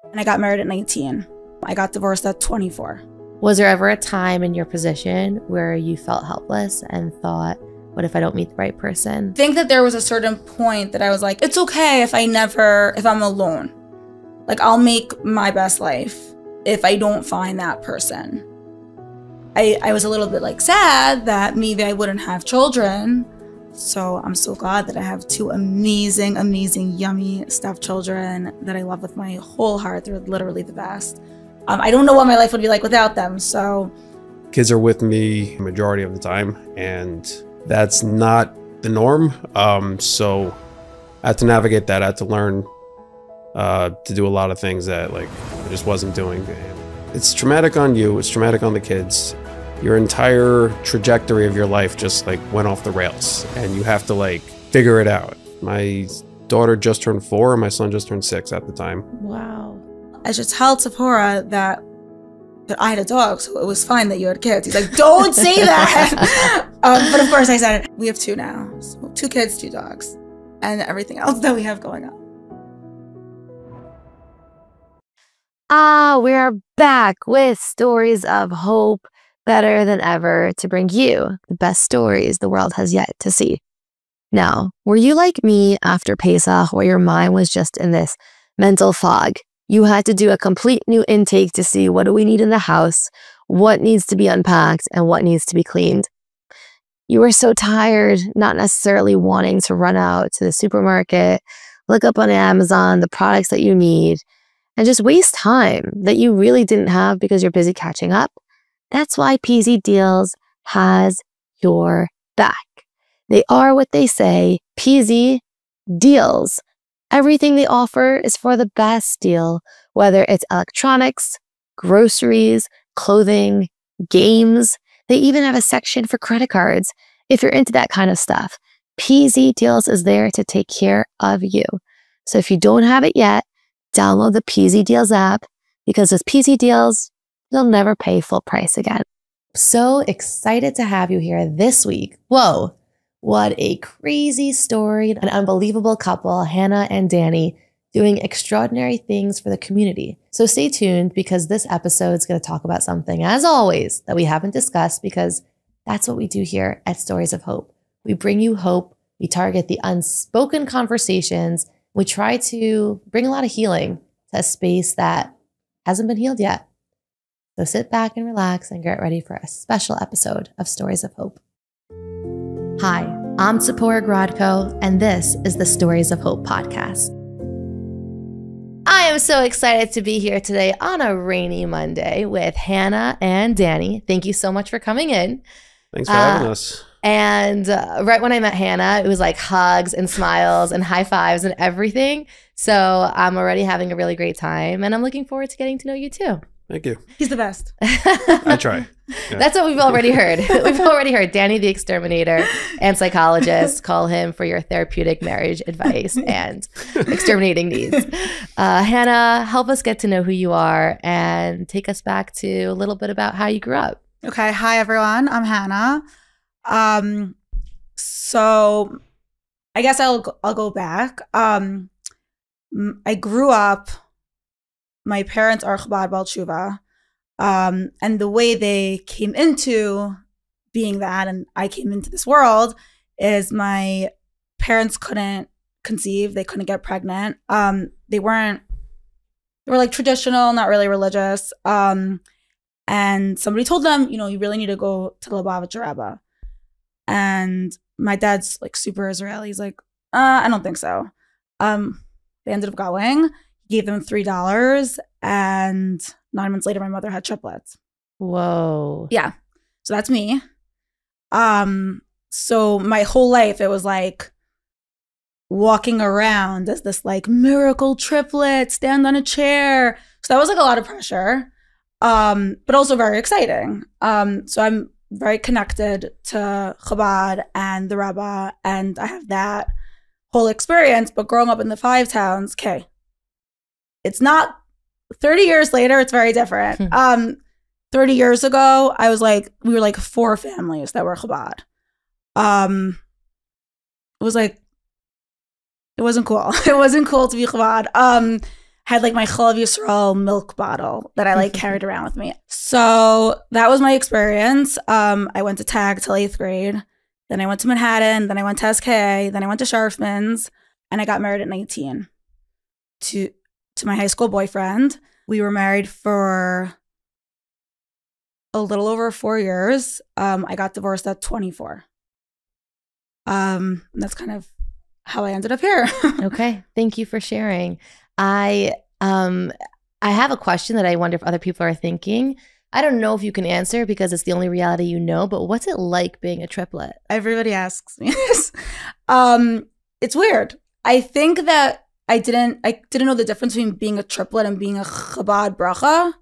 And I got married at 19. I got divorced at 24. Was there ever a time in your position where you felt helpless and thought, what if I don't meet the right person? I think that there was a certain point that I was like, it's okay if I'm alone. Like, I'll make my best life if I don't find that person. I was a little bit like sad that maybe I wouldn't have children. So I'm so glad that I have two amazing, amazing, yummy stuffed children that I love with my whole heart. They're literally the best. I don't know what my life would be like without them, so. Kids are with me the majority of the time, and that's not the norm. So I had to navigate that. I had to learn to do a lot of things that I just wasn't doing. It's traumatic on you. It's traumatic on the kids. Your entire trajectory of your life just went off the rails, and you have to figure it out. My daughter just turned 4 and my son just turned 6 at the time. Wow. I just told Sephora that I had a dog, so it was fine that you had kids. He's like, don't say that. But of course I said it. We have 2 now. So 2 kids, 2 dogs, and everything else that we have going on. We are back with stories of hope, better than ever, to bring you the best stories the world has yet to see. Now, were you like me after Pesach, where your mind was just in this mental fog? You had to do a complete new intake to see what do we need in the house, what needs to be unpacked, and what needs to be cleaned. You were so tired, not necessarily wanting to run out to the supermarket, look up on Amazon the products that you need, and just waste time that you really didn't have because you're busy catching up. That's why PZ Deals has your back. They are what they say, PZ Deals. Everything they offer is for the best deal, whether it's electronics, groceries, clothing, games. They even have a section for credit cards. If you're into that kind of stuff, PZ Deals is there to take care of you. So if you don't have it yet, download the PZ Deals app, because with PZ Deals, you'll never pay full price again. So excited to have you here this week. Whoa, what a crazy story. An unbelievable couple, Hannah and Danny, doing extraordinary things for the community. So stay tuned, because this episode is going to talk about something, as always, that we haven't discussed, because that's what we do here at Stories of Hope. We bring you hope. We target the unspoken conversations. We try to bring a lot of healing to a space that hasn't been healed yet. So sit back and relax and get ready for a special episode of Stories of Hope. Hi, I'm Tzipora Grodko, and this is the Stories of Hope podcast. I am so excited to be here today on a rainy Monday with Hannah and Danny. Thank you so much for coming in. Thanks for having us. And right when I met Hannah, it was like hugs and smiles and high fives and everything. So I'm already having a really great time, and I'm looking forward to getting to know you too. Thank you. He's the best. I try. Yeah. That's what we've already heard. We've already heard Danny the exterminator and psychologist. Call him for your therapeutic marriage advice and exterminating needs. Hannah, help us get to know who you are and take us back to a little bit about how you grew up. Okay. Hi, everyone. I'm Hannah. So I guess I'll go back. I grew up, my parents are Chabad Bal Tshuva, and the way they came into being that, and I came into this world, is my parents couldn't conceive. They couldn't get pregnant. They were like traditional, not really religious. And somebody told them, you really need to go to the Lubavitcher Rebbe. And my dad's like super Israeli. He's like, I don't think so. They ended up going. He gave them $3, and 9 months later, my mother had triplets. Whoa. Yeah. So that's me. So my whole life, it was like walking around as this like miracle triplet, stand on a chair. So that was like a lot of pressure, but also very exciting. So I'm very connected to Chabad and the Rebbe, and I have that whole experience. But growing up in the 5 towns, okay, it's not 30 years later, it's very different. 30 years ago, we were like 4 families that were Chabad. It was like, it wasn't cool. It wasn't cool to be Chabad. had like my Chalav Yisrael milk bottle that I like carried around with me. So that was my experience. I went to TAG till 8th grade. Then I went to Manhattan. Then I went to SKA. Then I went to Sharfman's. And I got married at 19 to my high school boyfriend. We were married for a little over 4 years. I got divorced at 24. That's kind of how I ended up here. Okay. Thank you for sharing. I have a question that I wonder if other people are thinking. I don't know if you can answer because it's the only reality you know, but what's it like being a triplet? Everybody asks me this. It's weird. I think that I didn't know the difference between being a triplet and being a Chabad bracha.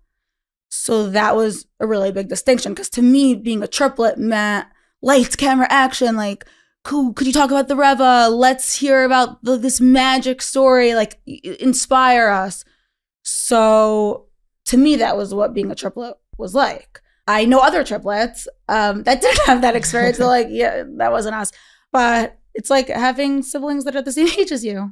So that was a really big distinction, because to me, being a triplet meant lights, camera, action. Like, could you talk about the Reva? Let's hear about this magic story, like inspire us. So to me, that was what being a triplet was like. I know other triplets that didn't have that experience. They're like, yeah, that wasn't us. But it's like having siblings that are the same age as you.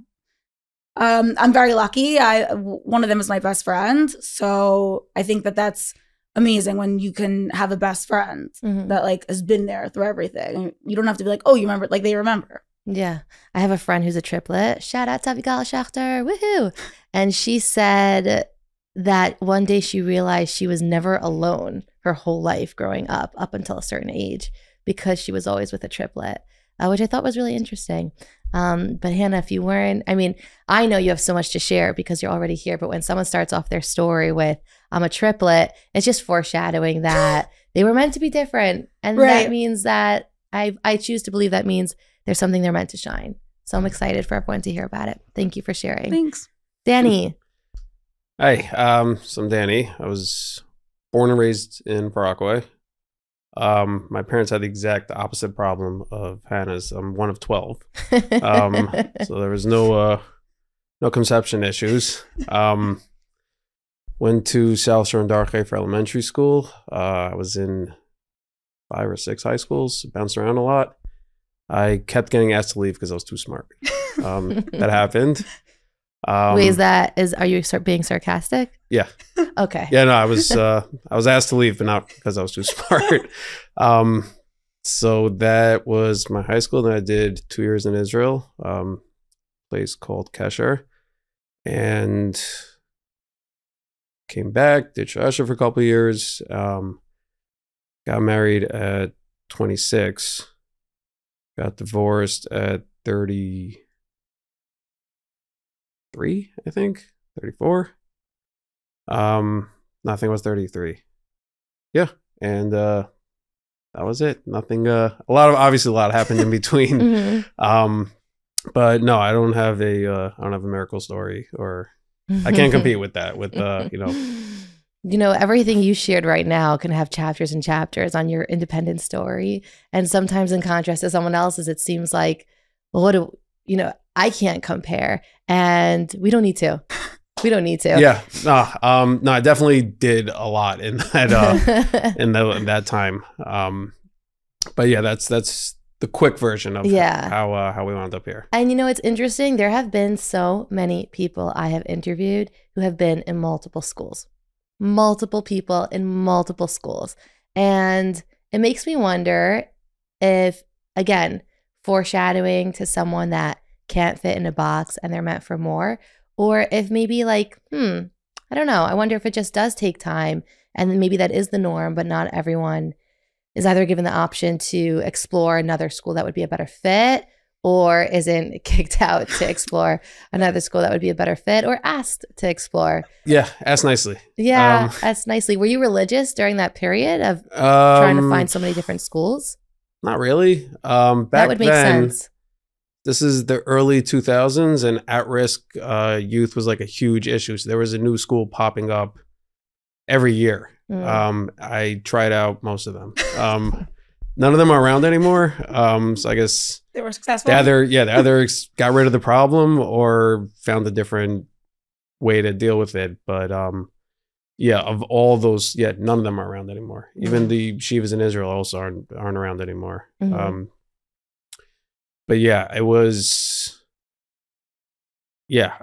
I'm very lucky. One of them is my best friend. So I think that that's amazing when you can have a best friend that like has been there through everything. You don't have to be like, oh, you remember, like they remember. Yeah. I have a friend who's a triplet. Shout out to Abigail Schuster. Woohoo. And she said that one day she realized she was never alone her whole life growing up until a certain age, because she was always with a triplet, which I thought was really interesting. But Hannah, if you weren't, I mean, I know you have so much to share because you're already here, but when someone starts off their story with, I'm a triplet, it's just foreshadowing that they were meant to be different. And that means that I choose to believe that means there's something they're meant to shine. So I'm excited for everyone to hear about it. Thank you for sharing. Thanks. Danny. Hi, so I'm Danny. I was born and raised in Paraguay. My parents had the exact opposite problem of Hannah's. I'm one of 12. So there was no conception issues. Went to South Shore and Darkhay for elementary school. I was in 5 or 6 high schools, bounced around a lot. I kept getting asked to leave because I was too smart. That happened. Wait, are you being sarcastic? Yeah. Okay. Yeah, no, I was asked to leave, but not because I was too smart. So that was my high school. Then I did 2 years in Israel, place called Kesher, and came back, did Shasha for a couple of years, got married at 26, got divorced at 33, I think, 34. No, I think it was 33. Yeah, and that was it. Nothing. A lot happened in between. But no, I don't have a miracle story, or I can't compete with that. With everything you shared right now can have chapters and chapters on your independent story, and sometimes in contrast to someone else's, it seems like, well, I can't compare, and we don't need to. We don't need to. Yeah. No, I definitely did a lot in that in that time. But yeah, that's the quick version of how we wound up here. And it's interesting. There have been so many people I have interviewed who have been in multiple schools, multiple people in multiple schools. And it makes me wonder if, again, foreshadowing to someone that can't fit in a box and they're meant for more, or if maybe like, I don't know. I wonder if it just does take time, and then maybe that is the norm, but not everyone is either given the option to explore another school that would be a better fit, or isn't kicked out to explore another school that would be a better fit, or asked to explore. Yeah, asked nicely. Yeah, asked nicely. Were you religious during that period of trying to find so many different schools? Not really. Back that would make sense. This is the early 2000s, and at-risk youth was like a huge issue. So there was a new school popping up every year. I tried out most of them. None of them are around anymore. So I guess they were successful. They either got rid of the problem or found a different way to deal with it. But of all those, none of them are around anymore. Even the yeshivas in Israel also aren't around anymore. But yeah, it was. Yeah,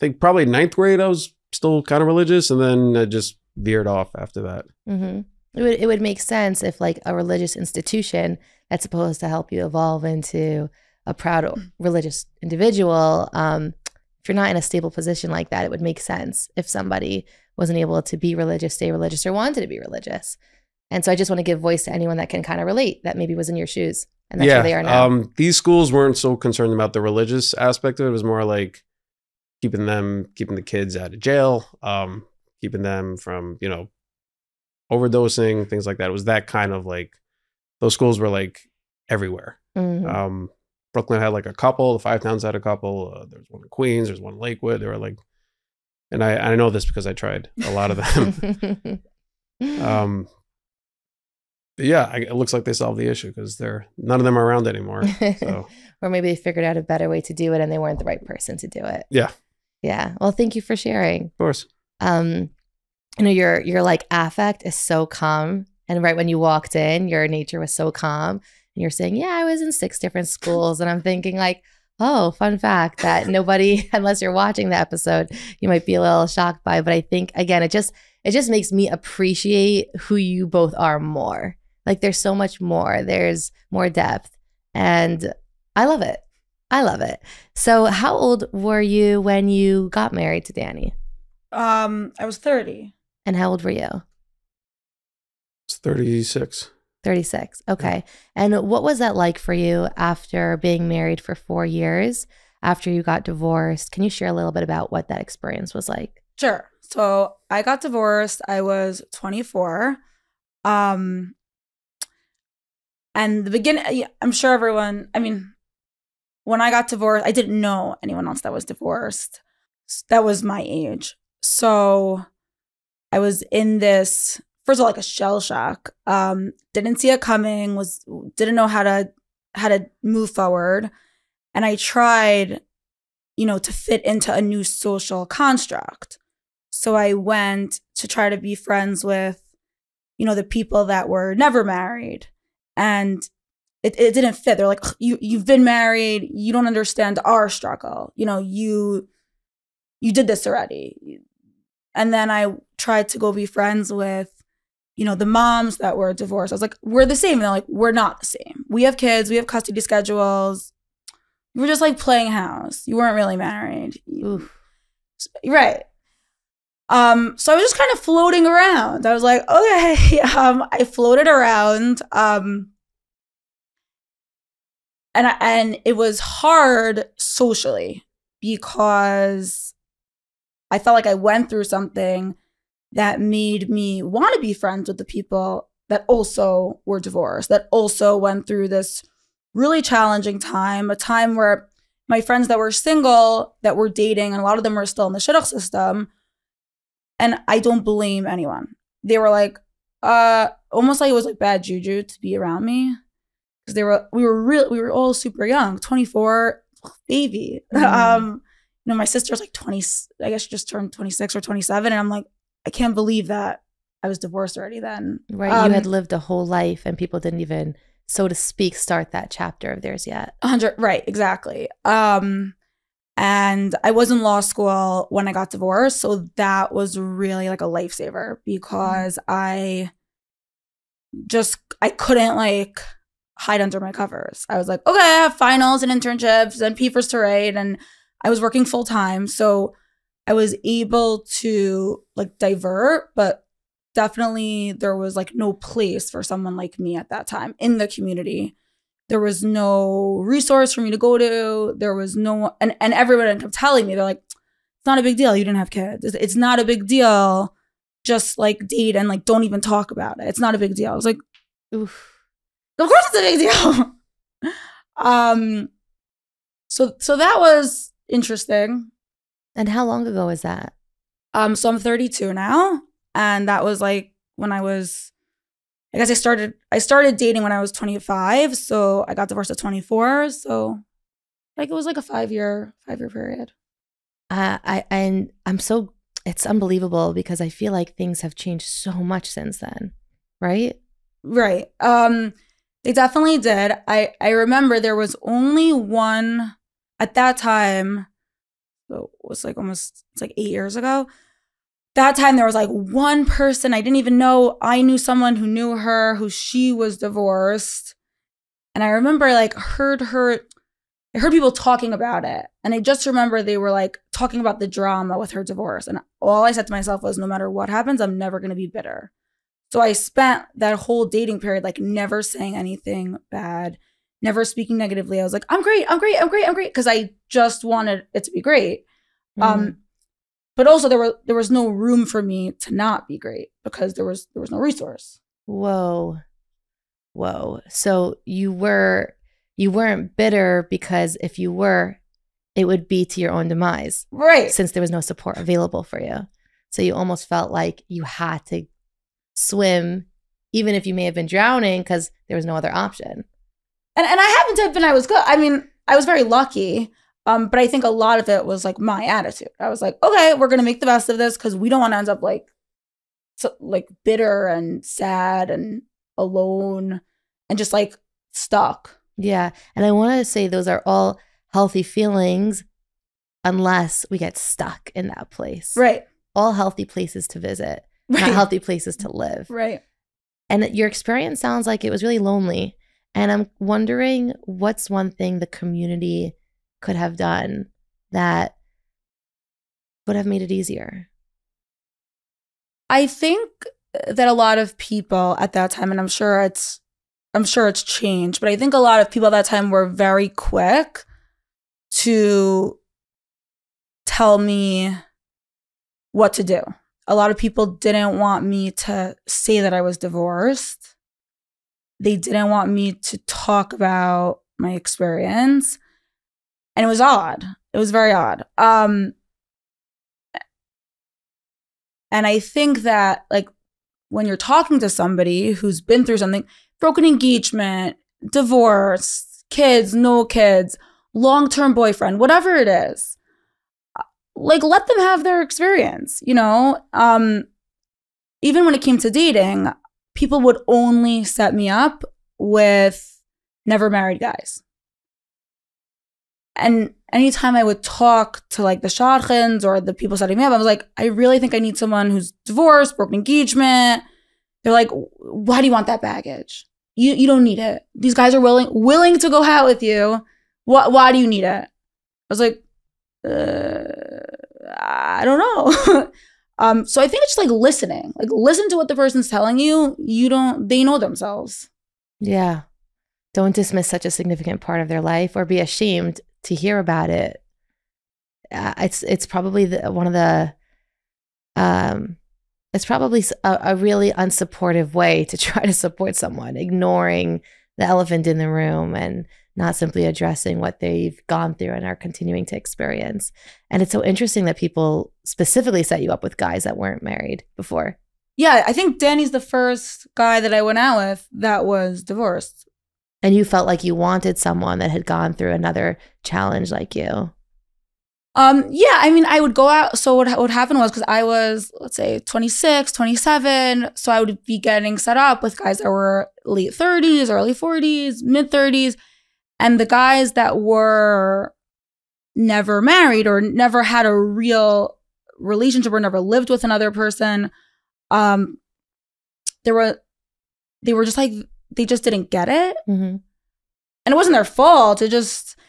think probably ninth grade, I was still kind of religious, and then I just veered off after that. Mm-hmm. It would make sense if like a religious institution that's supposed to help you evolve into a proud religious individual, if you're not in a stable position like that, it would make sense if somebody wasn't able to be religious, stay religious, or wanted to be religious. And so I just want to give voice to anyone that can kind of relate, that maybe was in your shoes, and that's where they are now. These schools weren't so concerned about the religious aspect of it. It was more like keeping the kids out of jail, keeping them from, you know, overdosing, things like that. It was that kind of like, those schools were like everywhere. Mm-hmm. Brooklyn had like a couple, the Five Towns had a couple. There's one in Queens, there's one in Lakewood. They were like, and I know this because I tried a lot of them. But yeah, it looks like they solved the issue because none of them are around anymore. So. Or maybe they figured out a better way to do it and they weren't the right person to do it. Yeah. Yeah. Well, thank you for sharing. Of course. You know, your like affect is so calm. And right when you walked in, your nature was so calm. And you're saying, yeah, I was in 6 different schools. And I'm thinking like, oh, fun fact that nobody, unless you're watching the episode, you might be a little shocked by. But I think, again, it just makes me appreciate who you both are more. Like there's so much more. There's more depth. And I love it. I love it. So how old were you when you got married to Danny? I was 30. And how old were you? It's 36. 36. Okay. And what was that like for you after being married for 4 years, after you got divorced? Can you share a little bit about what that experience was like? Sure. So I got divorced. I was 24. And the beginning, I'm sure everyone, I mean, when I got divorced, I didn't know anyone else that was divorced. That was my age. So I was in this, first of all, like a shell shock. Didn't see it coming, didn't know how to move forward. And I tried, you know, to fit into a new social construct. So I went to try to be friends with, you know, the people that were never married. And it didn't fit. They're like, you've been married. You don't understand our struggle. You know, you did this already. And then I tried to go be friends with, you know, the moms that were divorced. I was like, we're the same. And they're like, we're not the same. We have kids. We have custody schedules. You were just like playing house. You weren't really married. Oof. Right. So I was just kind of floating around. I was like, okay. I floated around. And it was hard socially because I felt like I went through something that made me want to be friends with the people that also were divorced, that also went through this really challenging time, a time where my friends that were single, that were dating, and a lot of them were still in the shidduch system. And I don't blame anyone. They were like, almost like it was like bad juju to be around me. Because we were all super young, 24, baby. Mm. You know, my sister's like 20, I guess she just turned 26 or 27. And I'm like, I can't believe that I was divorced already then. Right. You had lived a whole life and people didn't even, so to speak, start that chapter of theirs yet. 100, right, exactly. And I was in law school when I got divorced. So that was really like a lifesaver because I couldn't like hide under my covers. I was like, okay, I have finals and internships and papers to write, and I was working full time. So I was able to like divert, but definitely there was like no place for someone like me at that time in the community. There was no resource for me to go to. There was no, and everyone kept telling me, they're like, it's not a big deal. You didn't have kids. It's not a big deal. Just like date and like don't even talk about it. It's not a big deal. I was like, oof. Of course it's a big deal. So that was interesting. And how long ago was that? So I'm 32 now. And that was like when I was, I guess I started dating when I was 25. So I got divorced at 24. So like it was like a 5-year period. It's unbelievable because I feel like things have changed so much since then, right? Right. They definitely did. I remember there was only one at that time. So it was like it's like 8 years ago. That time there was like one person I didn't even know. I knew someone who knew her, who she was divorced. And I remember I heard people talking about it. And I just remember they were like talking about the drama with her divorce. And all I said to myself was, no matter what happens, I'm never going to be bitter. So I spent that whole dating period like never saying anything bad, never speaking negatively. I was like, I'm great. Because I just wanted it to be great. But also there was no room for me to not be great because there was no resource. Whoa. So you weren't bitter because if you were, it would be to your own demise. Right. Since there was no support available for you. So you almost felt like you had to swim, even if you may have been drowning because there was no other option. And I happened to have been, I was good. I mean, I was very lucky. But I think a lot of it was like my attitude. I was like, okay, we're going to make the best of this because we don't want to end up like bitter and sad and alone and just like stuck. Yeah. And I want to say those are all healthy feelings unless we get stuck in that place. Right. All healthy places to visit, right. Not healthy places to live. Right. And your experience sounds like it was really lonely. And I'm wondering what's one thing the community could have done that would have made it easier? I think that a lot of people at that time, and I'm sure it's changed, but I think a lot of people at that time were very quick to tell me what to do. A lot of people didn't want me to say that I was divorced. They didn't want me to talk about my experience. And it was odd. It was very odd. And I think that like when you're talking to somebody who's been through something, broken engagement, divorce, kids, no kids, long-term boyfriend, whatever it is, like let them have their experience, you know? Even when it came to dating, people would only set me up with never married guys. And anytime I would talk to like the shadchans or the people setting me up, I was like, I really think I need someone who's divorced, broken engagement. They're like, why do you want that baggage? You don't need it. These guys are willing to go out with you. Why do you need it? I was like, I don't know. So I think it's just like listening. Like listen to what the person's telling you. They know themselves. Yeah. Don't dismiss such a significant part of their life or be ashamed to hear about it. It's probably it's probably a really unsupportive way to try to support someone, ignoring the elephant in the room and not simply addressing what they've gone through and are continuing to experience. And it's so interesting that people specifically set you up with guys that weren't married before. Yeah, I think Danny's the first guy that I went out with that was divorced. And you felt like you wanted someone that had gone through another challenge like you. Yeah, I mean, I would go out. So what would happen was, because I was, let's say, 26, 27. So I would be getting set up with guys that were late 30s, early 40s, mid 30s. And the guys that were never married or never had a real relationship or never lived with another person, they were just like, they just didn't get it. Mm-hmm. And it wasn't their fault.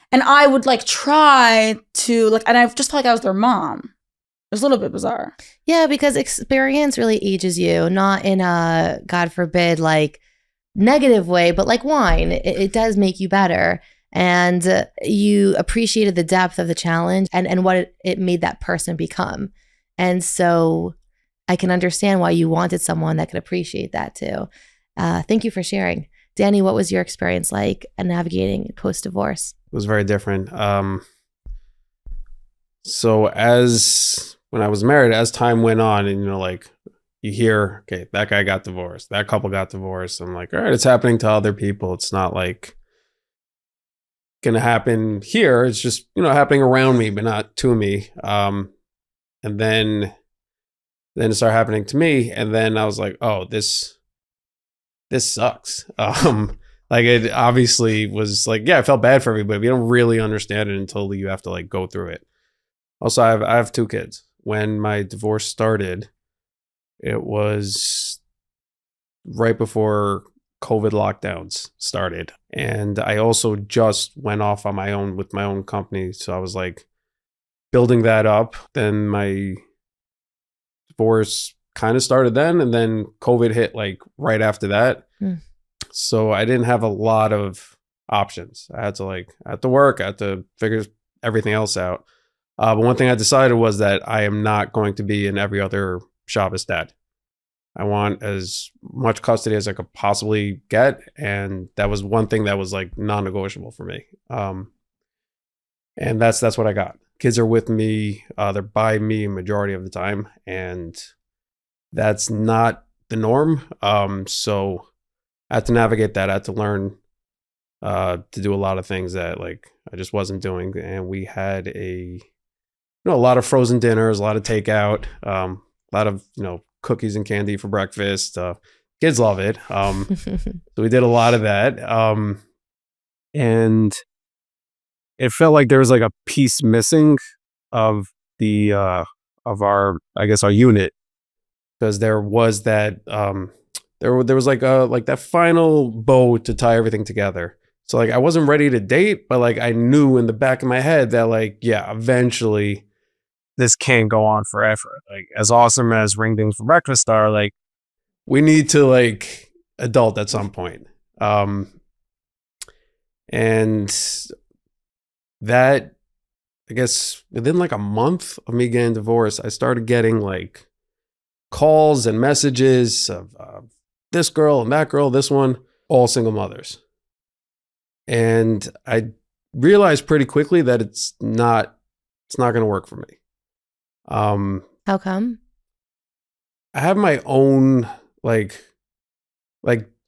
And I would like try to like, and I just felt like I was their mom. It was a little bit bizarre. Yeah, because experience really ages you, not in a, God forbid, like negative way, but like wine. It does make you better. And you appreciated the depth of the challenge and what it made that person become. And so I can understand why you wanted someone that could appreciate that too. Thank you for sharing. Danny, what was your experience like navigating post-divorce? It was very different. So when I was married, as time went on, and like you hear, okay, that guy got divorced, that couple got divorced. I'm like, all right, it's happening to other people. It's not like gonna happen here. It's just, happening around me, but not to me. And then it started happening to me, and then I was like, oh, this sucks. Like it obviously was like, yeah, I felt bad for everybody, but you don't really understand it until you have to like go through it. Also, I have two kids. When my divorce started, it was right before COVID lockdowns started. And I also just went off on my own with my own company. So I was like building that up. Then my divorce kind of started then. And then COVID hit like right after that. Mm. So I didn't have a lot of options. I had to work, I had to figure everything else out. But one thing I decided was that I am not going to be in every other Shabbos dad. I want as much custody as I could possibly get. And that was one thing that was like non-negotiable for me. And that's what I got. Kids are with me. They're by me majority of the time. And that's not the norm. So I had to navigate that. I had to learn to do a lot of things that like I just wasn't doing. And we had a lot of frozen dinners, a lot of takeout, a lot of, cookies and candy for breakfast. Kids love it. So we did a lot of that. And it felt like there was like a piece missing of the of our, I guess, our unit, because there was that there was like that final bow to tie everything together. So like I wasn't ready to date, but like I knew in the back of my head that like, yeah, eventually this can't go on forever. Like as awesome as ring things for breakfast are, like we need to like adult at some point. And that, I guess within like a month of me getting divorced, I started getting like calls and messages of this girl and that girl, this one, all single mothers. And I realized pretty quickly that it's not going to work for me. How come? I have my own like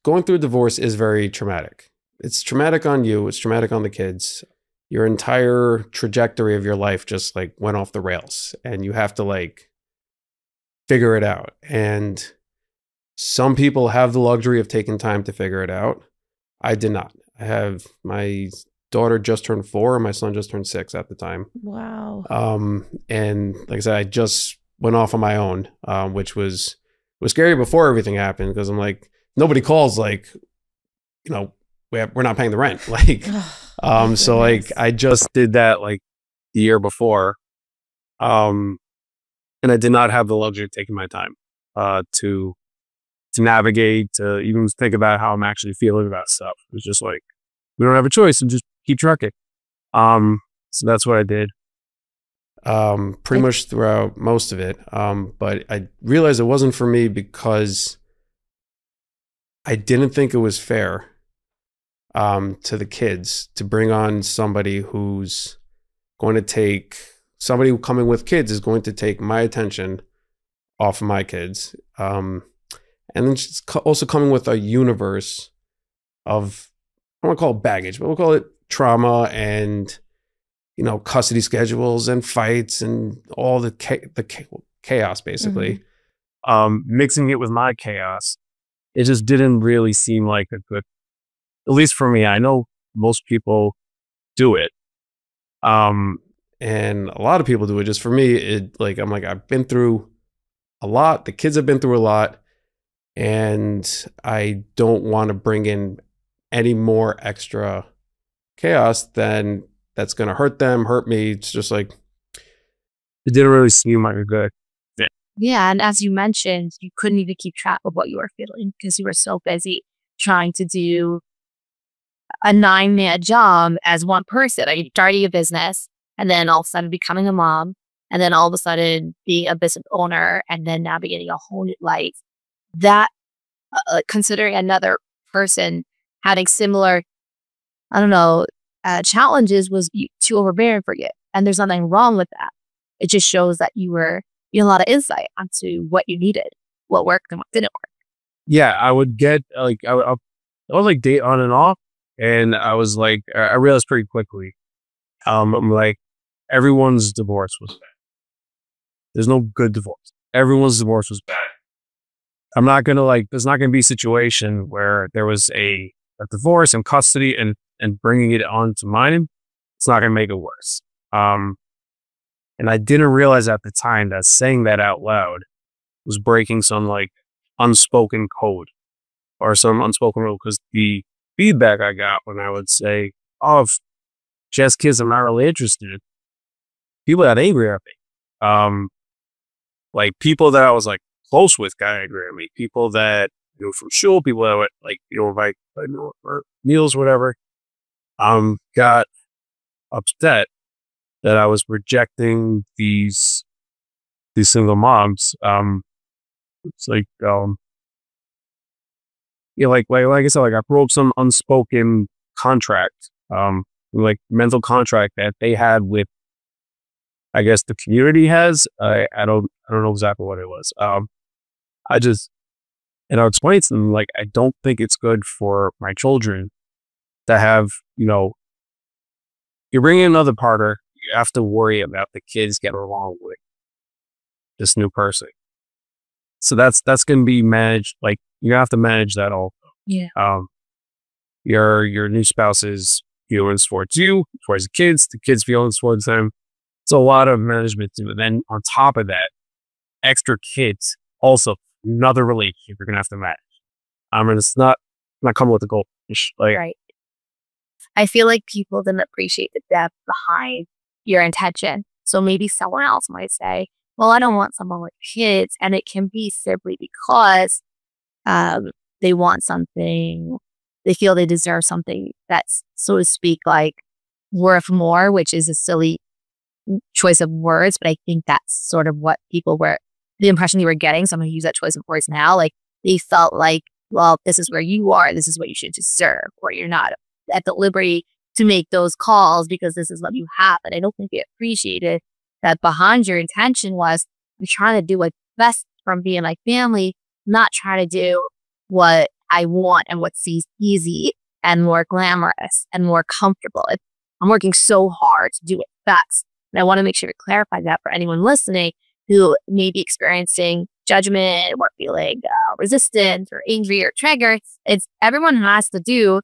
going through a divorce is very traumatic. It's traumatic on you. It's traumatic on the kids. Your entire trajectory of your life just like went off the rails, and you have to like figure it out. And some people have the luxury of taking time to figure it out. I did not. I have my daughter just turned 4 and my son just turned 6 at the time. Wow. And like I said, I just went off on my own, which was scary before everything happened, because I'm like, nobody calls like, we're not paying the rent. Like, so like I just did that like the year before. And I did not have the luxury of taking my time to navigate, to even think about how I'm actually feeling about stuff. It was just like, we don't have a choice, and just keep trucking. So that's what I did. Pretty much throughout most of it. But I realized it wasn't for me because I didn't think it was fair to the kids to bring on somebody who's going to take, somebody coming with kids is going to take my attention off of my kids. And then she's also coming with a universe of, I don't want to call it baggage, but we'll call it trauma and, custody schedules and fights and all the chaos, basically. Mm-hmm. Mixing it with my chaos, it just didn't really seem like a good, at least for me. I know most people do it. And a lot of people do it. Just for me, I'm like, I've been through a lot. The kids have been through a lot. And I don't want to bring in any more extra chaos than that's going to hurt them, hurt me. It's just like, it didn't really seem like a good fit. Yeah. And as you mentioned, you couldn't even keep track of what you were feeling because you were so busy trying to do a 9-man job as one person. Like, you're starting a business and then all of a sudden becoming a mom, and then all of a sudden being a business owner, and then now beginning a whole new life. That considering another person having similar, challenges was too overbearing for you. And there's nothing wrong with that. It just shows that you had a lot of insight onto what you needed, what worked and what didn't work. Yeah, I would get like, I was like date on and off. And I was like, I realized pretty quickly, I'm like, everyone's divorce was bad. There's no good divorce. Everyone's divorce was bad. I'm not going to there's not going to be a situation where there was a divorce and custody and bringing it on to mine. It's not going to make it worse. And I didn't realize at the time that saying that out loud was breaking some like unspoken code or some unspoken rule, because the feedback I got when I would say, oh, if she has kids I'm not really interested, people got angry at me. Like people that I was like close with got angry at me. People that knew from shul, people that would like, invite or meals, whatever, got upset that I was rejecting these single moms. It's like, like I said, like I broke some unspoken contract, like mental contract that they had with, I guess the community has. I don't know exactly what it was. I just, and I'll explain to them, like, I don't think it's good for my children to have, you're bringing another partner, you have to worry about the kids getting along with this new person. So that's going to be managed. Like you have to manage that all. Yeah. Your new spouse's feelings towards you, towards the kids' feelings towards them. It's a lot of management too. And then on top of that, extra kids, also another relationship you're gonna have to manage. And it's not coming with the goal. Like, Right. I feel like people didn't appreciate the depth behind your intention. So maybe someone else might say, well, I don't want someone with kids. And it can be simply because they want something, they feel they deserve something that's, so to speak, like worth more, which is a silly choice of words. But I think that's sort of what people were, the impression they were getting. So I'm going to use that choice of words now. Like they felt like, well, this is where you are. This is what you should deserve, or you're not at the liberty to make those calls because this is what you have. And I don't think they appreciated that behind your intention was you're trying to do what's best from being like family, not trying to do what I want and what seems easy and more glamorous and more comfortable. I'm working so hard to do what's best. And I want to make sure to clarify that for anyone listening who may be experiencing judgment or feeling resistant or angry or triggered. It's everyone has to do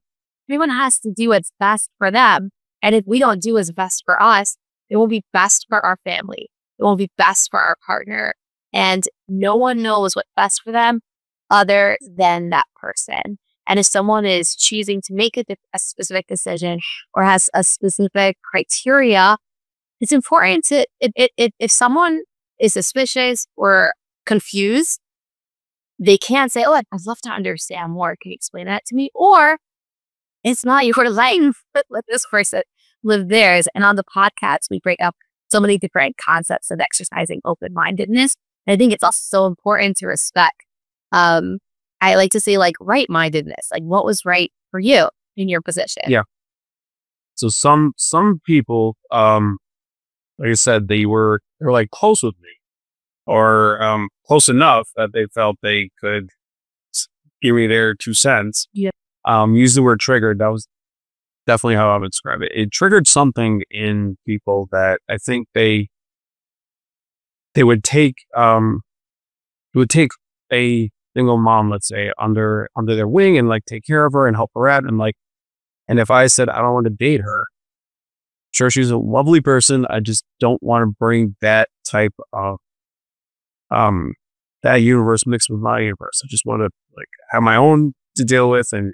what's best for them. And if we don't do what's best for us, it won't be best for our family. It won't be best for our partner. And no one knows what's best for them other than that person. And if someone is choosing to make a specific decision or has a specific criteria, it's important to, if someone is suspicious or confused, they can't say, oh, I'd love to understand more. Can you explain that to me? Or it's not your life, but let this person live theirs. And on the podcast, we break up so many different concepts of exercising open-mindedness. And I think it's also so important to respect. I like to say like right-mindedness, like what was right for you in your position. Yeah. So some people, like I said, they were like close with me, or close enough that they felt they could give me their 2 cents. Yeah. Use the word triggered. That was definitely how I would describe it. It triggered something in people that I think they would take a single mom, let's say, under their wing and like take care of her and help her out, and if I said I don't want to date her, sure, she's a lovely person, I just don't want to bring that type of that universe mixed with my universe. I just want to like have my own to deal with, and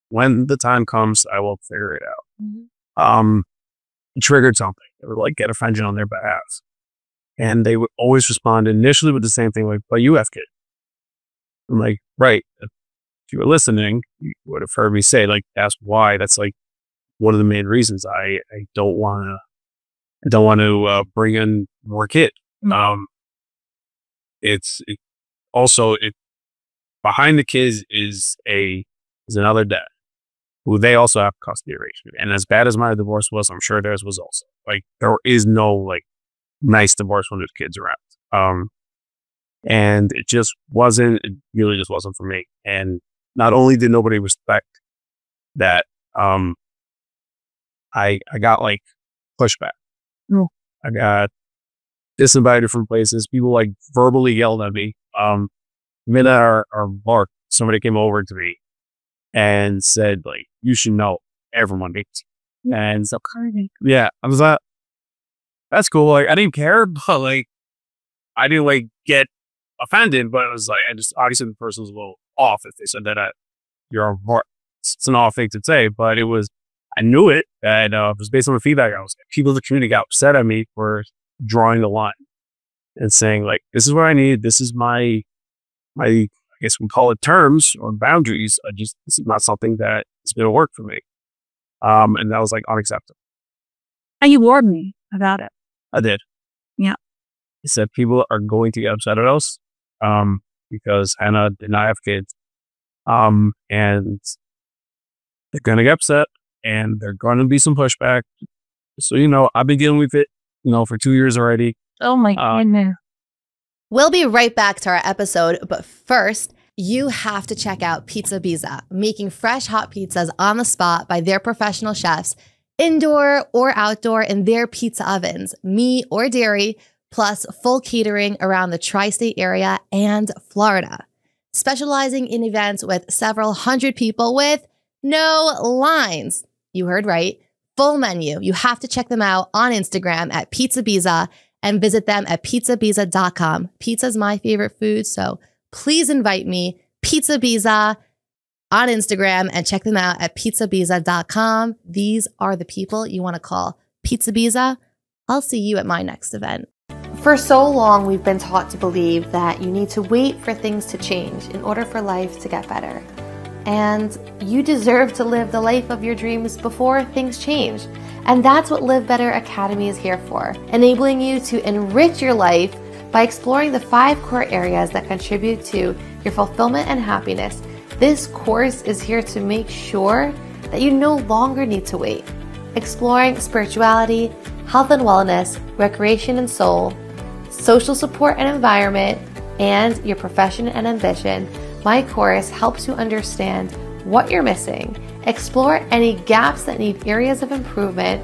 when the time comes, I will figure it out. Mm-hmm. It triggered something. They would like get offended on their behalf, and they would always respond initially with the same thing, like, "But you have kids." I'm like, right. If you were listening, you would have heard me say, like, that's why. That's like one of the main reasons I don't want to bring in more kids. Mm-hmm. It's also behind the kids is another dad who they also have custody arrangement. And as bad as my divorce was, I'm sure theirs was also. Like there is no like nice divorce when there's kids around. And it really just wasn't for me. And not only did nobody respect that, I got like pushback. Oh. I got disinvited from places. People like verbally yelled at me. Mid our bar, somebody came over to me and said, like, you should know everyone hates you. And so kind. Yeah, I was like, that's cool. Like, I didn't care, but like, I didn't like get offended, but it was like, I just, obviously the person was a little off if they said that you're on board. It's an off thing to say, but it was, I knew it, and it was based on the feedback I was getting. People in the community got upset at me for drawing the line and saying like, this is what I need. This is my, I guess we call it terms or boundaries. This is not something that is going to work for me. And that was like unacceptable. And you warned me about it. I did. Yeah. He said people are going to get upset at us because Hannah did not have kids. And they're going to get upset and there's going to be some pushback. So, I've been dealing with it, for 2 years already. Oh my goodness. We'll be right back to our episode, but first, you have to check out Pizza Biza, making fresh hot pizzas on the spot by their professional chefs, indoor or outdoor in their pizza ovens, meat or dairy, plus full catering around the tri-state area and Florida. Specializing in events with several hundred people with no lines. You heard right. Full menu. You have to check them out on Instagram at Pizza Biza and visit them at pizzabiza.com. Pizza's my favorite food, so please invite me, Pizza Biza, on Instagram and check them out at pizzabiza.com. These are the people you want to call. Pizza Biza, I'll see you at my next event. For so long, we've been taught to believe that you need to wait for things to change in order for life to get better. And you deserve to live the life of your dreams before things change. And that's what Live Better Academy is here for, enabling you to enrich your life by exploring the 5 core areas that contribute to your fulfillment and happiness. This course is here to make sure that you no longer need to wait. Exploring spirituality, health and wellness, recreation and soul, social support and environment, and your profession and ambition, my course helps you understand what you're missing, explore any gaps that need areas of improvement,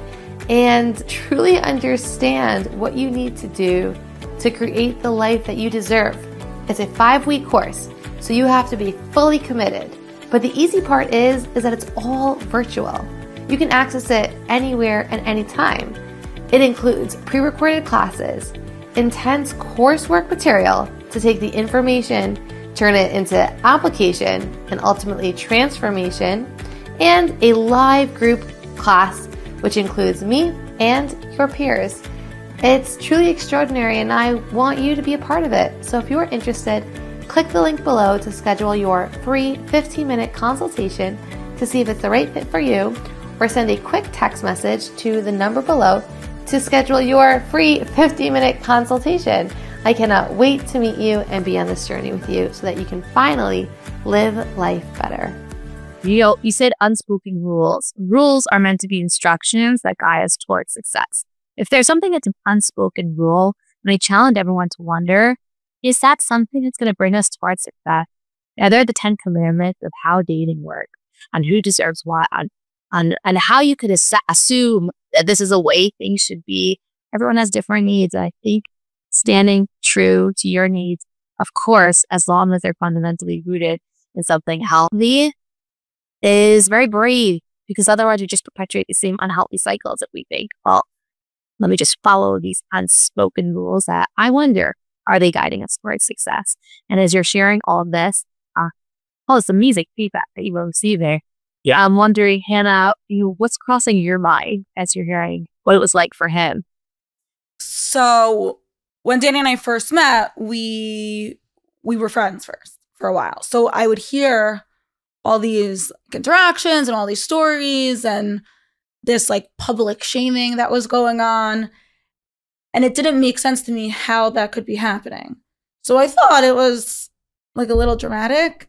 and truly understand what you need to do to create the life that you deserve. It's a 5-week course, so you have to be fully committed. But the easy part is that it's all virtual. You can access it anywhere and anytime. It includes pre-recorded classes, intense coursework material to take the information, turn it into application, and ultimately transformation, and a live group class, which includes me and your peers. It's truly extraordinary, and I want you to be a part of it. So if you're interested, click the link below to schedule your free 15-minute consultation to see if it's the right fit for you, or send a quick text message to the number below to schedule your free 15-minute consultation. I cannot wait to meet you and be on this journey with you so that you can finally live life better. You said unspoken rules. Rules are meant to be instructions that guide us towards success. If there's something that's an unspoken rule, and I challenge everyone to wonder, is that something that's going to bring us towards success? Now, they're the 10 commandments of how dating works, and who deserves what, and how you could assume that this is a way things should be. Everyone has different needs. I think standing true to your needs, of course, as long as they're fundamentally rooted in something healthy, is very brave, because otherwise you just perpetuate the same unhealthy cycles that we think, well, let me just follow these unspoken rules that I wonder, are they guiding us towards success? And as you're sharing all of this, it's amazing feedback that you will receive there. Yeah. I'm wondering, Hannah, what's crossing your mind as you're hearing what it was like for him? So when Danny and I first met, we were friends first for a while. So I would hear all these interactions and all these stories and this like public shaming that was going on. And it didn't make sense to me how that could be happening. So I thought it was like a little dramatic.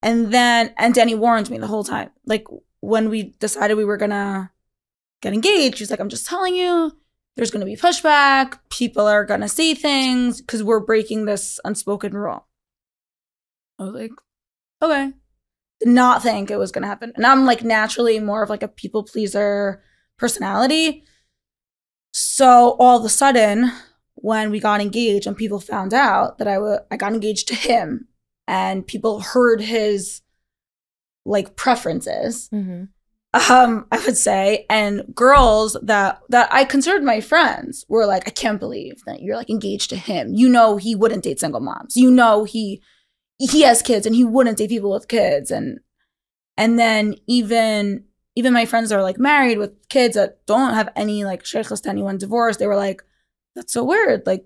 And Danny warned me the whole time. Like when we decided we were gonna get engaged, she's like, I'm just telling you, there's gonna be pushback. People are gonna say things because we're breaking this unspoken rule. I was like, okay. Did not think it was gonna happen. And I'm like naturally more of like a people pleaser personality. So all of a sudden, when we got engaged and people found out that I got engaged to him, and people heard his like preferences, I would say. And girls that I considered my friends were like, I can't believe that you're like engaged to him. You know, he wouldn't date single moms. You know, he has kids and he wouldn't date people with kids. And then even my friends that are like married with kids that don't have any like sheikhs to anyone divorced, they were like, that's so weird. Like,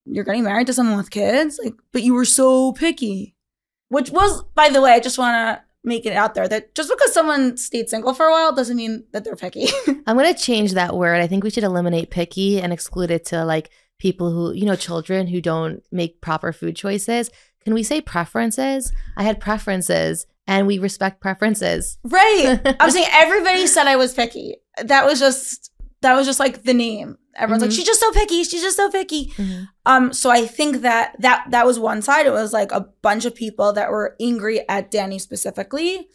you're getting married to someone with kids? Like, but you were so picky. Which was, by the way, I just want to make it out there that just because someone stayed single for a while doesn't mean that they're picky. I'm going to change that word. I think we should eliminate picky and exclude it to like people who, you know, children who don't make proper food choices. Can we say preferences? I had preferences and we respect preferences. Right. I'm saying everybody said I was picky. That was just like the name. Everyone's like, she's just so picky. She's just so picky. So I think that was one side. It was like a bunch of people that were angry at Danny specifically.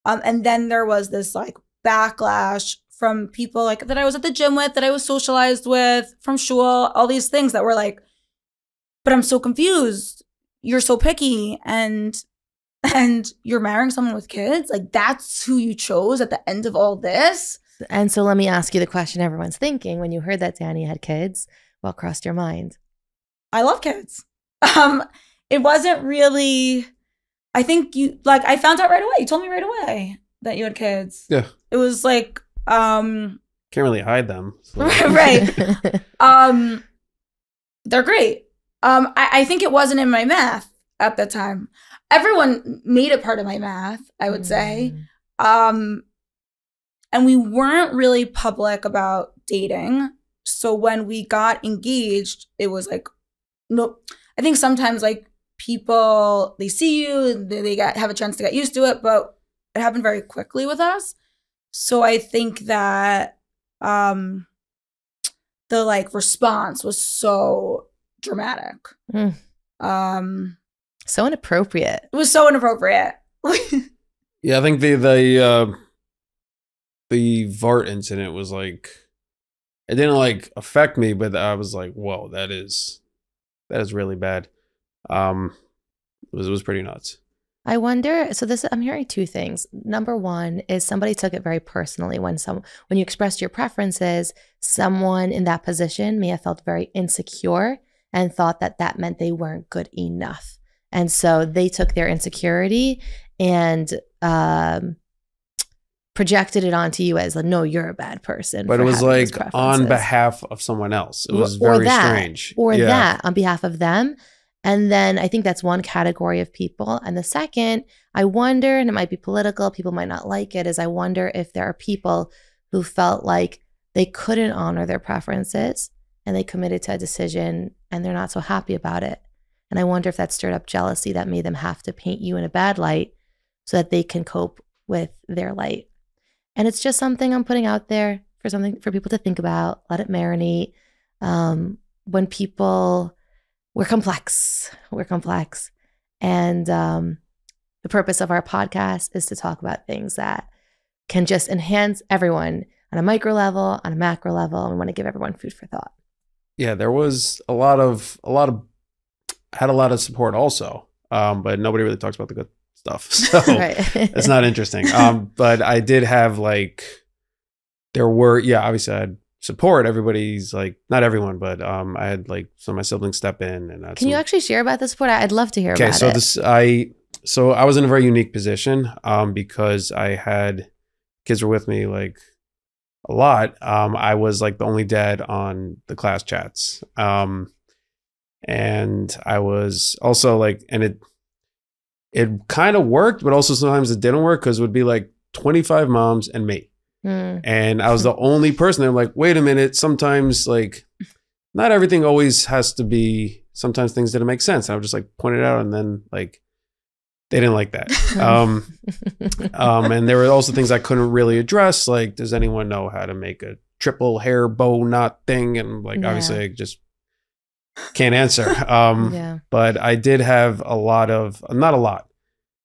And then there was this like backlash from people like that I was at the gym with, that I was socialized with, from shul, all these things that were like, but I'm so confused. You're so picky and you're marrying someone with kids. Like, that's who you chose at the end of all this. And so let me ask you the question everyone's thinking. When you heard that Danny had kids, what crossed your mind? I love kids. It wasn't really, I think I found out right away. You told me right away that you had kids. Yeah. It was like, can't really hide them. So. Right. They're great. I think it wasn't in my math at the time. Everyone made it part of my math, I would say. And we weren't really public about dating. So when we got engaged, it was like, no, I think sometimes like people, they see you, they have a chance to get used to it, but it happened very quickly with us. So I think that the like response was so dramatic. So inappropriate. It was so inappropriate. Yeah, I think the Vart incident was like, it didn't like affect me, but I was like, whoa, that is really bad. It was pretty nuts. I wonder, so I'm hearing two things. Number one is somebody took it very personally when you expressed your preferences, someone in that position may have felt very insecure and thought that meant they weren't good enough. And so they took their insecurity and projected it onto you as like, no, you're a bad person. But it was like on behalf of someone else. It was very strange. Or that on behalf of them. And then I think that's one category of people. And the second, I wonder, and it might be political, people might not like it, is I wonder if there are people who felt like they couldn't honor their preferences and they committed to a decision and they're not so happy about it. And I wonder if that stirred up jealousy that made them have to paint you in a bad light so that they can cope with their light. And it's just something I'm putting out there for people to think about, let it marinate. When people, we're complex. And the purpose of our podcast is to talk about things that can just enhance everyone on a micro level, on a macro level. And we want to give everyone food for thought. Yeah, there was a lot of support also, but nobody really talks about the good stuff, so it's not interesting. But I did have obviously I had support. Everybody's like, not everyone, but I had like some of my siblings step in. And can you actually share about the support? I'd love to hear about it. So I was in a very unique position because I had kids were with me like a lot. I was like the only dad on the class chats, and I was also like, and it kind of worked, but also sometimes it didn't work because it would be like 25 moms and me. And I was the only person. I'm like, wait a minute. Sometimes like not everything always has to be, sometimes things didn't make sense. I would just like point it out and then like, they didn't like that. And there were also things I couldn't really address. Like, does anyone know how to make a triple hair bow knot thing? And like, obviously I just can't answer. But I did have not a lot.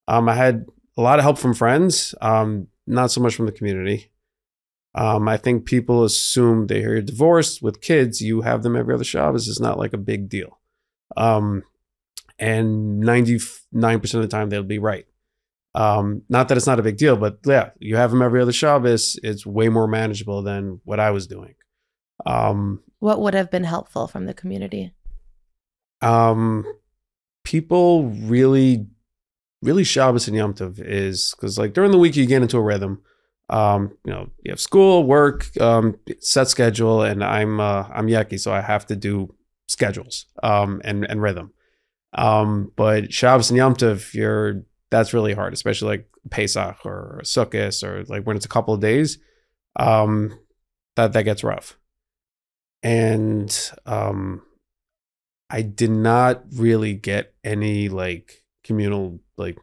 I had a lot of help from friends, not so much from the community. I think people assume they hear you're divorced with kids, you have them every other Shabbos. It's not like a big deal. And 99% of the time they'll be right. Not that it's not a big deal, but yeah, you have them every other Shabbos. It's way more manageable than what I was doing. What would have been helpful from the community? People really Shabbos and Yom Tov is because like during the week you get into a rhythm. You have school, work, set schedule, and I'm yucky, so I have to do schedules and rhythm. But Shabbos and Yom Tov, that's really hard, especially like Pesach or Sukkot or like when it's a couple of days. That gets rough. And I did not really get any like communal, like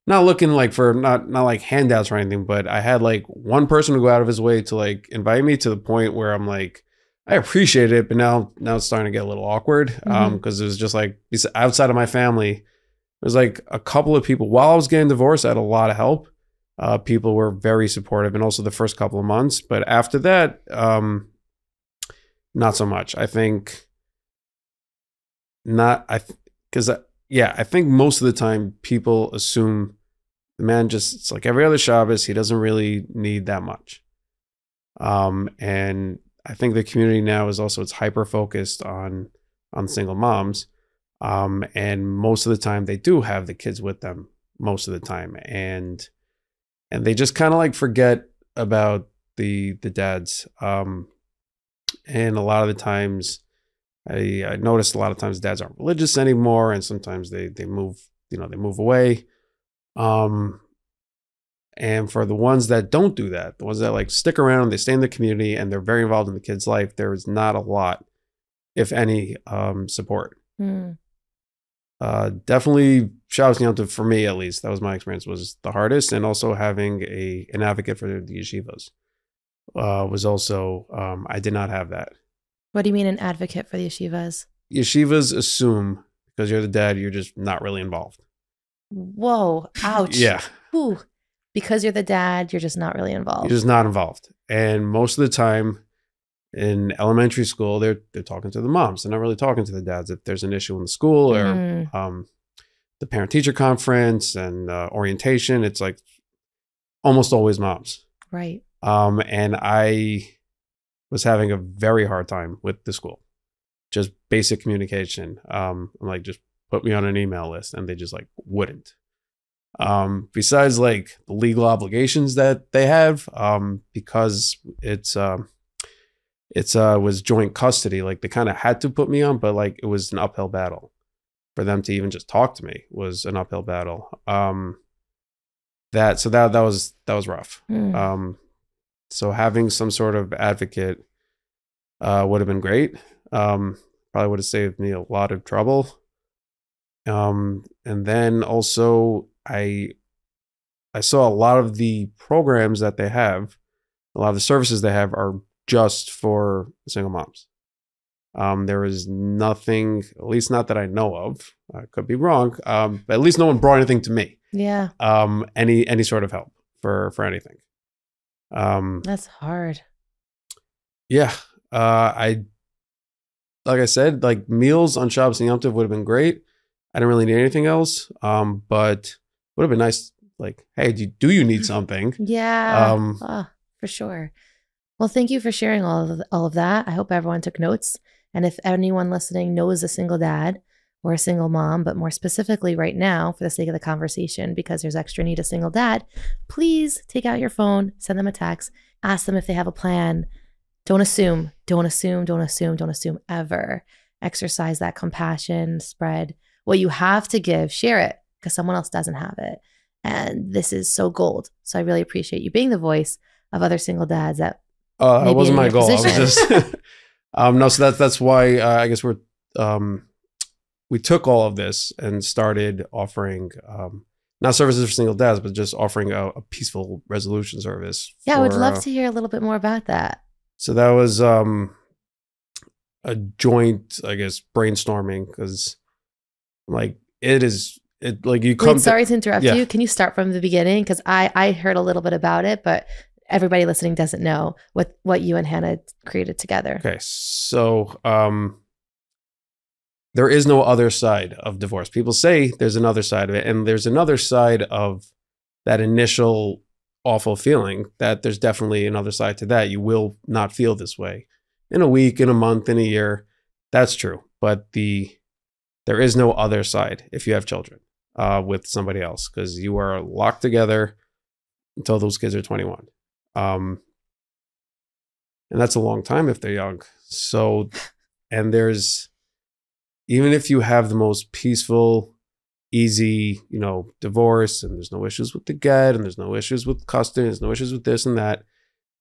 not looking like for not like handouts or anything, but I had like one person to go out of his way to like invite me, to the point where I'm like, I appreciate it, but now it's starting to get a little awkward. Because it was just like outside of my family, there's like a couple of people. While I was getting divorced, I had a lot of help. People were very supportive, and also the first couple of months. But after that, not so much. I think not. I think most of the time people assume the man it's like every other Shabbos. He doesn't really need that much. And I think the community now is also, it's hyper focused on single moms. And most of the time they do have the kids with them most of the time. And they just kind of like forget about the dads. And a lot of the times I noticed a lot of times dads aren't religious anymore. And sometimes they move, they move away. And for the ones that don't do that, the ones that like stick around, they stay in the community and they're very involved in the kid's life, there is not a lot, if any, support. Definitely Shabbos and Yom Tov, for me at least, that was my experience, was the hardest. And also having an advocate for the yeshivas was also, I did not have that. What do you mean an advocate for the yeshivas? Yeshivas assume because you're the dad, you're just not really involved. Whoa, ouch. Yeah. Whew. Because you're the dad, you're just not really involved. You're just not involved. And most of the time in elementary school, they're talking to the moms. They're not really talking to the dads. If there's an issue in the school or the parent-teacher conference and orientation, it's like almost always moms. Right. And I was having a very hard time with the school. Just basic communication. I'm like, just put me on an email list, and they just like wouldn't. Besides like the legal obligations that they have, because it was joint custody, like they kind of had to put me on, but like it was an uphill battle for them to even just talk to me, was an uphill battle. That was rough. So having some sort of advocate would have been great. Probably would have saved me a lot of trouble. And then also I saw a lot of the programs that they have, a lot of the services they have are just for single moms. There is nothing, at least not that I know of, I could be wrong, but at least no one brought anything to me. Yeah. Any sort of help for anything. That's hard. Yeah. Like I said, like meals on Shabbos and Yom Tov would have been great. I didn't really need anything else. But would have been nice. Like, hey, do you need something? Yeah. For sure. Well, thank you for sharing all of that. I hope everyone took notes. And if anyone listening knows a single dad or a single mom, but more specifically right now, for the sake of the conversation, because there's extra need a single dad, please take out your phone, send them a text, ask them if they have a plan. Don't assume ever. Exercise that compassion, spread what you have to give, share it, because someone else doesn't have it. And this is so gold. So I really appreciate you being the voice of other single dads that it wasn't my goal. I was just no. So that's why I guess we took all of this and started offering not services for single dads, but just offering a peaceful resolution service. Yeah, I would love to hear a little bit more about that. So that was a joint, I guess, brainstorming, because like like you come. Wait, sorry to interrupt you. Can you start from the beginning? Because I heard a little bit about it, but everybody listening doesn't know what you and Hannah created together. Okay, so there is no other side of divorce. People say there's another side of it, and there's another side of that initial awful feeling, that there's definitely another side to that. You will not feel this way in a week, in a month, in a year. That's true. But there is no other side if you have children with somebody else, because you are locked together until those kids are 21. And that's a long time if they're young. So, and there's, even if you have the most peaceful, easy, divorce, and there's no issues with the get, and there's no issues with custody, there's no issues with this and that,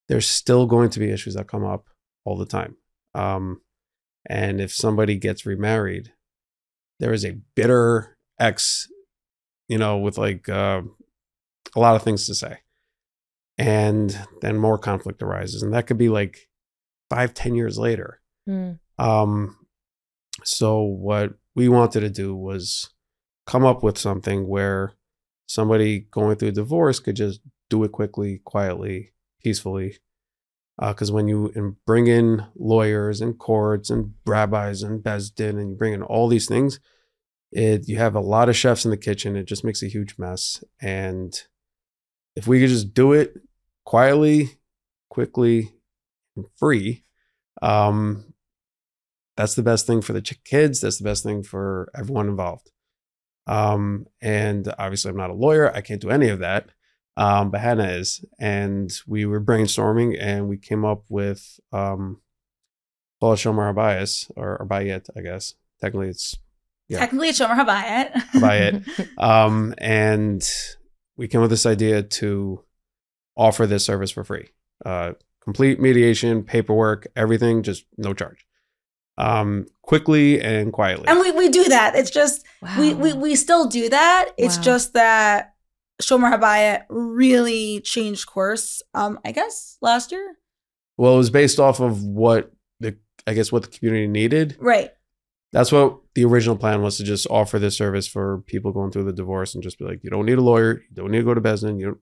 there's still going to be issues that come up all the time. And if somebody gets remarried, there is a bitter ex, with like a lot of things to say. And then more conflict arises. And that could be like 5-10 years later. So what we wanted to do was come up with something where somebody going through a divorce could just do it quickly, quietly, peacefully. Because when you bring in lawyers and courts and rabbis and bezdin, and you bring in all these things, you have a lot of chefs in the kitchen. It just makes a huge mess. And if we could just do it quietly, quickly, and free, that's the best thing for the kids. That's the best thing for everyone involved. And obviously I'm not a lawyer. I can't do any of that. But Hannah is. And we were brainstorming and we came up with Shomer Habayis, or Bayet, I guess. Technically it's Shomer Habayet. Habayet. And we came with this idea to offer this service for free. Complete mediation, paperwork, everything, just no charge. Quickly and quietly. And we do that. It's just, we still do that. It's just that Shomer Habayet really changed course, I guess, last year. Well, it was based off of what the community needed. Right. That's what the original plan was, to just offer this service for people going through the divorce and just be like, you don't need a lawyer, you don't need to go to bezdin. You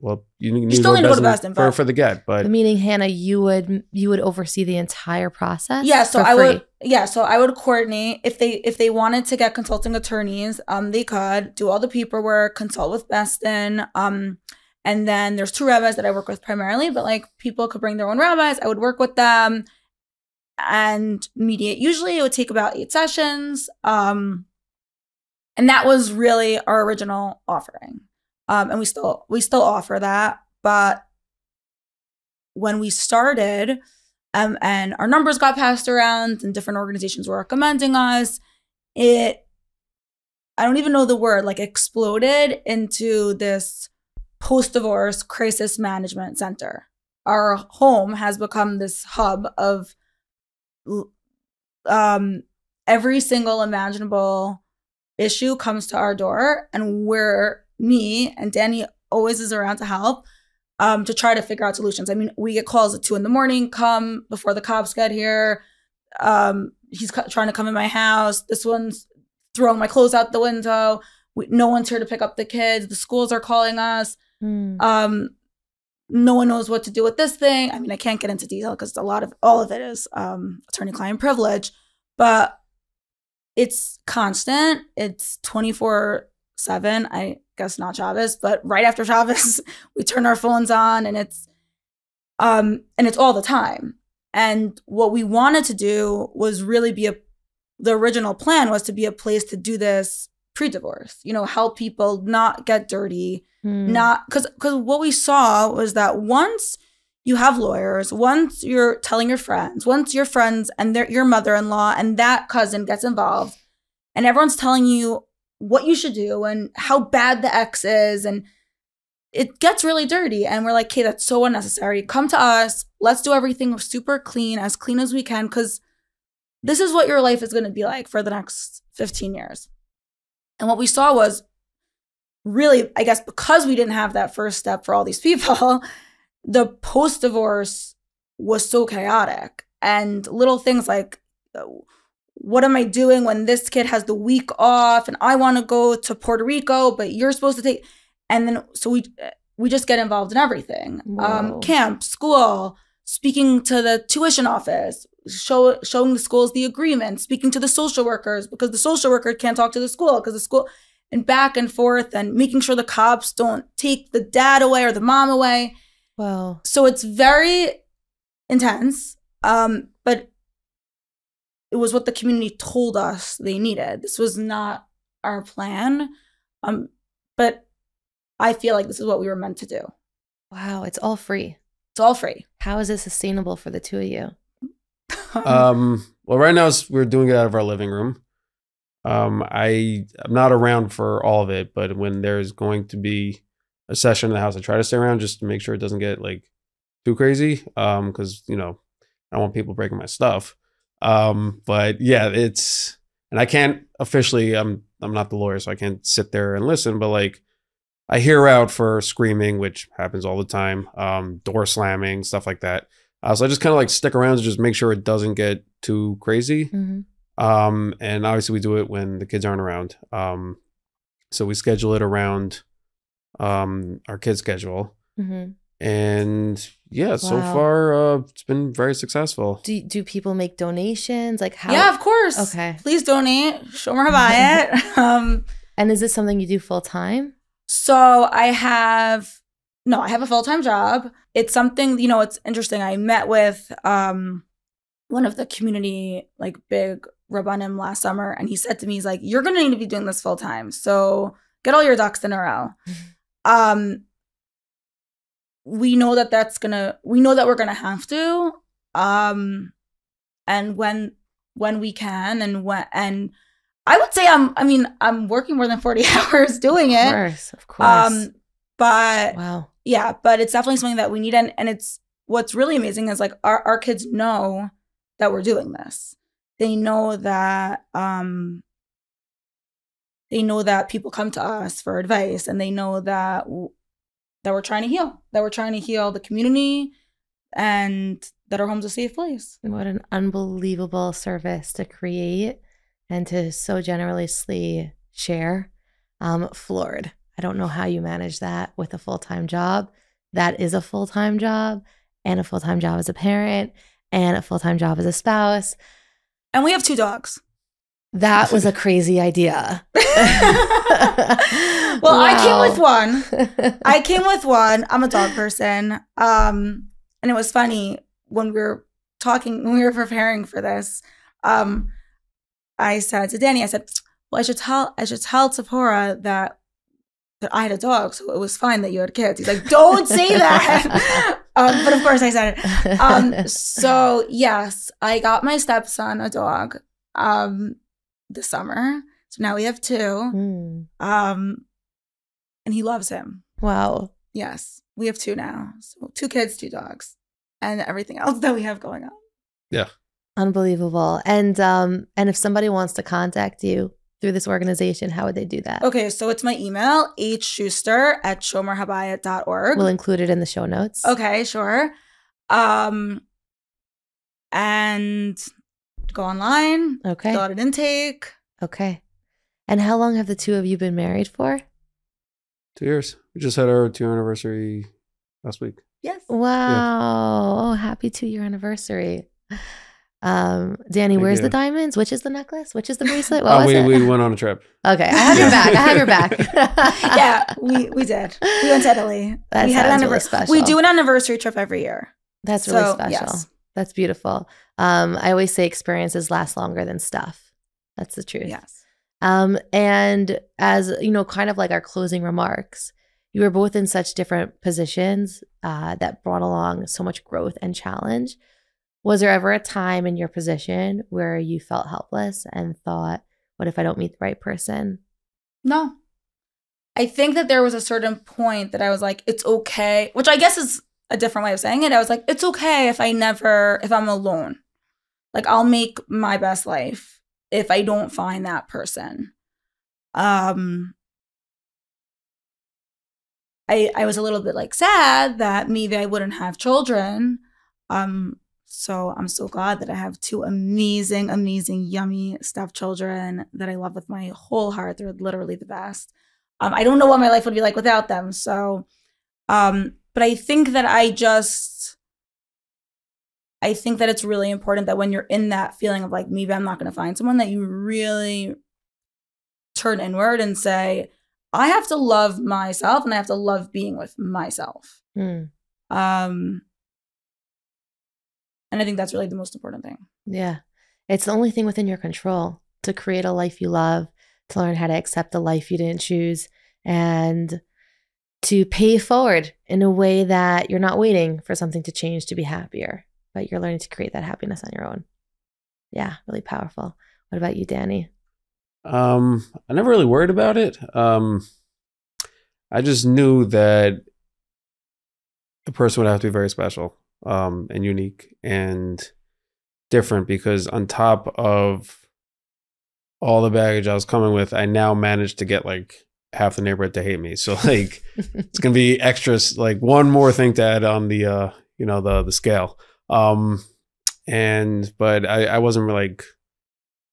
still need to go to bezdin for the get. But meaning, Hannah, you would oversee the entire process. Yeah, so I would. Yeah, so I would coordinate if they wanted to get consulting attorneys. They could do all the paperwork, consult with bezdin. And then there's 2 rabbis that I work with primarily, but like people could bring their own rabbis. I would work with them and mediate. Usually it would take about 8 sessions. And that was really our original offering. And we still offer that. But when we started, and our numbers got passed around and different organizations were recommending us, I don't even know the word, like exploded into this post-divorce crisis management center. Our home has become this hub of every single imaginable issue comes to our door, and me and Danny always is around to help, to try to figure out solutions. I mean, we get calls at 2 a.m, come before the cops get here. He's trying to come in my house. This one's throwing my clothes out the window. No one's here to pick up the kids. The schools are calling us. No one knows what to do with this thing. I mean, I can't get into detail because all of it is attorney-client privilege, but it's constant. It's 24/7. I guess not Shabbos, but right after Shabbos, we turn our phones on, and it's all the time. And what we wanted to do was really the original plan was to be a place to do this pre-divorce, help people not get dirty, not because what we saw was that once you have lawyers, once you're telling your friends, once your friends and your mother-in-law and that cousin gets involved, and everyone's telling you what you should do and how bad the ex is, and it gets really dirty. And we're like, okay, that's so unnecessary. Come to us. Let's do everything super clean as we can, because this is what your life is going to be like for the next 15 years. And what we saw was really, I guess, because we didn't have that first step for all these people, the post-divorce was so chaotic. And little things like, what am I doing when this kid has the week off and I want to go to Puerto Rico, but you're supposed to take, and then, so we just get involved in everything. Camp, school, speaking to the tuition office, showing the schools the agreement, speaking to the social workers, because the social worker can't talk to the school because the school, and back and forth and making sure the cops don't take the dad away or the mom away. Wow. So it's very intense. But it was what the community told us they needed. This was not our plan. But I feel like this is what we were meant to do. Wow. It's all free. It's all free. How is it sustainable for the two of you? Well, right now we're doing it out of our living room. I'm not around for all of it, but when there's going to be a session in the house, I try to stay around just to make sure it doesn't get like too crazy. Because I don't want people breaking my stuff. But yeah, and I can't officially. I'm not the lawyer, so I can't sit there and listen. But like, I hear out for screaming, which happens all the time. Door slamming, stuff like that. So I just kind of like stick around to just make sure it doesn't get too crazy. Mm-hmm. And obviously we do it when the kids aren't around. So we schedule it around our kids' schedule. Mm-hmm. And yeah, so Wow. far it's been very successful. Do people make donations? Like how? Yeah, of course. Okay. Please donate. Shomer Habayit. And is this something you do full time? So I have a full-time job. It's something, it's interesting. I met with one of the community, like big Rabbanim last summer, and he said to me, he's like, you're going to need to be doing this full-time. So get all your ducks in a row. We know that we're going to have to. And when we can and I would say I'm working more than 40 hours doing it. Of course. But wow. Yeah, but it's definitely something that we need. And it's what's really amazing is like our kids know that we're doing this. They know that people come to us for advice, and they know that we're trying to heal, the community, and that our home's a safe place. What an unbelievable service to create and to so generously share. Floored. I don't know how you manage that with a full-time job. That is a full-time job, and a full-time job as a parent, and a full-time job as a spouse. And we have 2 dogs. That was a crazy idea. Well, wow. I came with one. I'm a dog person. And it was funny when we were preparing for this. I said to Danny, well, I should tell Tzipora that I had a dog, so it was fine that you had kids. He's like, don't say that. But of course I said it. So yes, I got my stepson a dog this summer. So now we have 2. And he loves him. Wow. Yes, we have 2 now. So 2 kids, 2 dogs, and everything else that we have going on. Yeah. Unbelievable. And if somebody wants to contact you through this organization, how would they do that? Okay, so it's my email, hschuster@shomerhabayit.org. We'll include it in the show notes. Okay, sure. And go online. Okay. Fill out an intake. Okay. And how long have the 2 of you been married for? 2 years. We just had our 2-year anniversary last week. Yes. Wow. Yeah. Oh, happy 2-year anniversary. Danny, where's the diamonds? Which is the necklace? Which is the bracelet? What was it? We went on a trip. Okay, I have your back. Yeah, we did. We went to Italy. We had an really special. We do an anniversary trip every year. That's really special. Yes. That's beautiful. I always say experiences last longer than stuff. That's the truth. Yes. And as kind of like our closing remarks, you were both in such different positions that brought along so much growth and challenge. Was there ever a time in your position where you felt helpless and thought, what if I don't meet the right person? No. I think that there was a certain point that I was like, it's okay, which I guess is a different way of saying it. I was like, it's okay if I'm alone. Like, I'll make my best life if I don't find that person. I was a little bit like sad that maybe I wouldn't have children. So I'm so glad that I have 2 amazing, amazing, yummy stepchildren that I love with my whole heart. They're literally the best. I don't know what my life would be like without them. So, but I think that it's really important that when you're in that feeling of like, maybe I'm not going to find someone, that you really turn inward and say, I have to love myself and I have to love being with myself. And I think that's really the most important thing. Yeah. It's the only thing within your control to create a life you love, to learn how to accept the life you didn't choose, and to pay forward in a way that you're not waiting for something to change to be happier, but you're learning to create that happiness on your own. Yeah, really powerful. What about you, Danny? I never really worried about it. I just knew that the person would have to be very special, and unique and different, because on top of all the baggage I was coming with, I now managed to get like half the neighborhood to hate me. So like it's gonna be extras, like one more thing to add on the the scale. But I wasn't really like,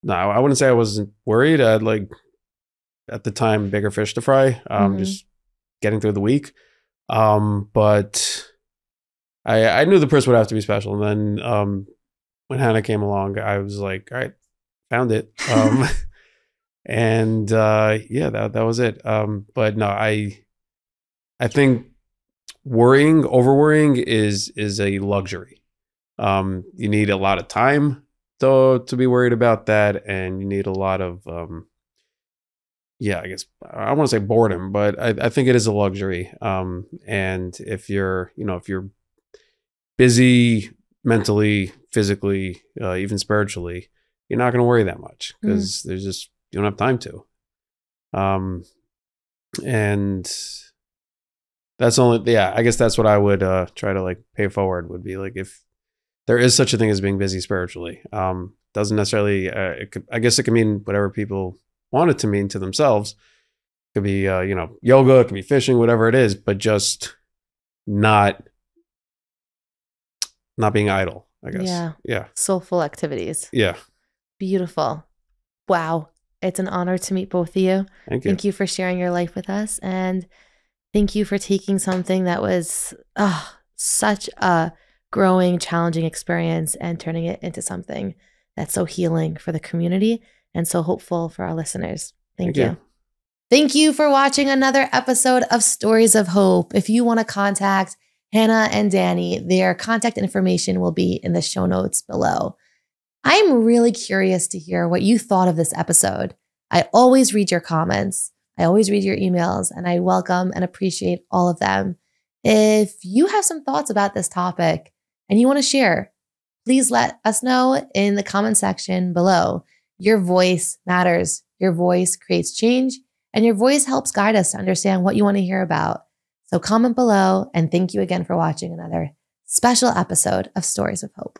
no, I wouldn't say I wasn't worried. I had like at the time bigger fish to fry. Just getting through the week. But I knew the person would have to be special. And then when Hannah came along, I was like, all right, found it. And yeah, that was it. But no, I think over worrying is a luxury. You need a lot of time to be worried about that, and you need a lot of yeah, I guess I want to say boredom, but I think it is a luxury. And if you're busy mentally, physically, even spiritually, you're not going to worry that much, because there's just, you don't have time to. And that's only, yeah, I guess that's what I would try to like pay forward, would be like, if there is such a thing as being busy spiritually. Doesn't necessarily, I guess it can mean whatever people want it to mean to themselves. It could be, yoga, it could be fishing, whatever it is, but just not being idle, I guess. Yeah. Yeah. Soulful activities. Yeah. Beautiful. Wow. It's an honor to meet both of you. Thank you. Thank you for sharing your life with us. And thank you for taking something that was such a growing, challenging experience and turning it into something that's so healing for the community and so hopeful for our listeners. Thank you. Thank you for watching another episode of Stories of Hope. If you want to contact Hannah and Danny, their contact information will be in the show notes below. I'm really curious to hear what you thought of this episode. I always read your comments. I always read your emails, and I welcome and appreciate all of them. If you have some thoughts about this topic and you want to share, please let us know in the comment section below. Your voice matters. Your voice creates change, and your voice helps guide us to understand what you want to hear about. So comment below, and thank you again for watching another special episode of Stories of Hope.